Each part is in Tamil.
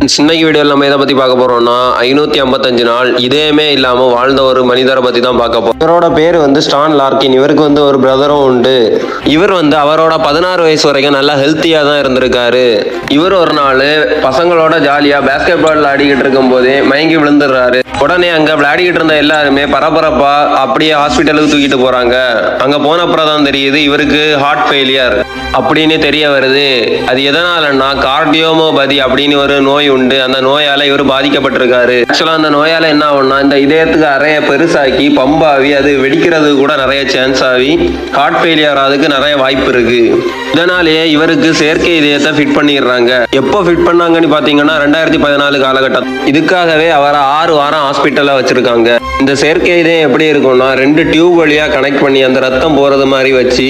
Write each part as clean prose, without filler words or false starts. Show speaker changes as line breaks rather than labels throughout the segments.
இன்னைக்கு வீடியோவில் நம்ம எதை பற்றி பார்க்க போகிறோம்னா 555 நாள் இதயமே இல்லாமல் வாழ்ந்த ஒரு மனிதரை பற்றி தான் பார்க்க போகிறோம். இவரோட பேர் ஸ்டான் லார்கின். இவருக்கு ஒரு பிரதரும் உண்டு. இவர் அவரோட 16 வயசு வரைக்கும் நல்லா ஹெல்த்தியாக தான் இருந்திருக்காரு. இவர் ஒரு நாள் பசங்களோட ஜாலியாக பேஸ்கெட் பால் ஆடிக்கிட்டு இருக்கும் போதே மயங்கி விழுந்துடுறாரு. உடனே அங்கே விளையாடிக்கிட்டு இருந்த எல்லாருமே பரபரப்பா அப்படியே ஹாஸ்பிட்டலுக்கு தூக்கிட்டு போறாங்க. அங்கே போன அப்புறம் தான் தெரியுது இவருக்கு ஹார்ட் ஃபெயிலியர் அப்படின்னு தெரிய வருது. அது எதனாலன்னா கார்டியோமோபதி அப்படின்னு ஒரு நோய் உண்டு. அந்த நோயால இவர் பாதிக்கப்பட்டிருக்காரு. ஆக்சுவலா அந்த நோயால என்ன ஆகும்னா இந்த இதயத்துக்கு அறைய பெருசாக்கி பம்பாவி அது வெடிக்கிறது கூட நிறைய சான்ஸ் ஆகி ஹார்ட் ஃபெயிலியர் ஆகுதுக்கு நிறைய வாய்ப்பு இருக்கு. இதனாலேயே இவருக்கு செயற்கை இதயத்தை ஃபிட் பண்ணிடுறாங்க. எப்போ ஃபிட் பண்ணாங்கன்னு பாத்தீங்கன்னா 2014 காலகட்டம். இதுக்காகவே அவரை 6 வாரம் ஹாஸ்பிட்டல்ல வச்சிருக்காங்க. இந்த செயற்கை இதயம் எப்படி இருக்கும்னா 2 டியூப் வழியா கனெக்ட் பண்ணி அந்த ரத்தம் போறது மாதிரி வச்சு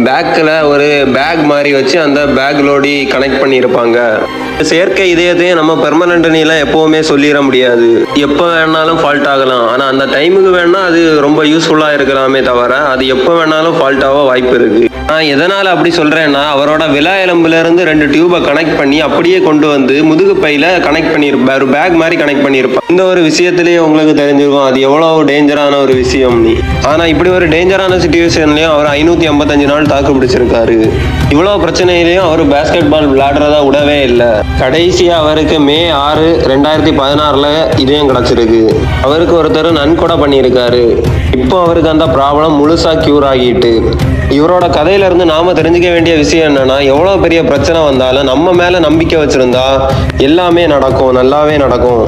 பேக்ல ஒரு பேக் மாதிரி வச்சு அந்த பேக்லோடி கனெக்ட் பண்ணி இருப்பாங்க. செயற்கை இதயத்தையும் நம்ம பெர்மனன்ட்லாம் எப்பவுமே சொல்லிட முடியாது. எப்போ வேணாலும் ஃபால்ட் ஆகலாம். ஆனா அந்த டைமுக்கு வேணா அது ரொம்ப யூஸ்ஃபுல்லா இருக்கலாமே தவிர அது எப்போ வேணாலும் ஃபால்ட் ஆக வாய்ப்பு இருக்கு. நான் எதனால அப்படி சொல்றேன்னா அவரோட விலா எலும்புல இருந்து 2 டியூபை கனெக்ட் பண்ணி அப்படியே கொண்டு வந்து முதுகு பையில கனெக்ட் பண்ணியிருப்பார். ஒரு பேக் மாதிரி கனெக்ட் பண்ணியிருப்பார். இந்த ஒரு விஷயத்திலேயே உங்களுக்கு தெரிஞ்சிருக்கும் அது எவ்வளவு டேஞ்சரான ஒரு விஷயம்னு. ஆனா இப்படி ஒரு டேஞ்சரான சிச்சுவேஷன்லயும் அவர் 555 நாள் தாக்கு பிடிச்சிருக்காரு. இவ்வளவு பிரச்சனையிலையும் அவர் பேஸ்கெட் பால் விளையாடுறதா விடவே இல்லை. கடைசியா அவருக்கு மே 6, 2016 இதயம் கிடைச்சிருக்கு. அவருக்கு ஒருத்தர் நன்கொடை பண்ணியிருக்காரு. இப்போ அவருக்கு அந்த ப்ராப்ளம் முழுசா கியூர் ஆகிட்டு. இவரோட கதையில இருந்து நாம தெரிஞ்சுக்க வேண்டிய விஷயம் என்னன்னா எவ்வளவு பெரிய பிரச்சனை வந்தாலும் நம்ம மேல நம்பிக்கை வச்சிருந்தா எல்லாமே நடக்கும், நல்லாவே நடக்கும்.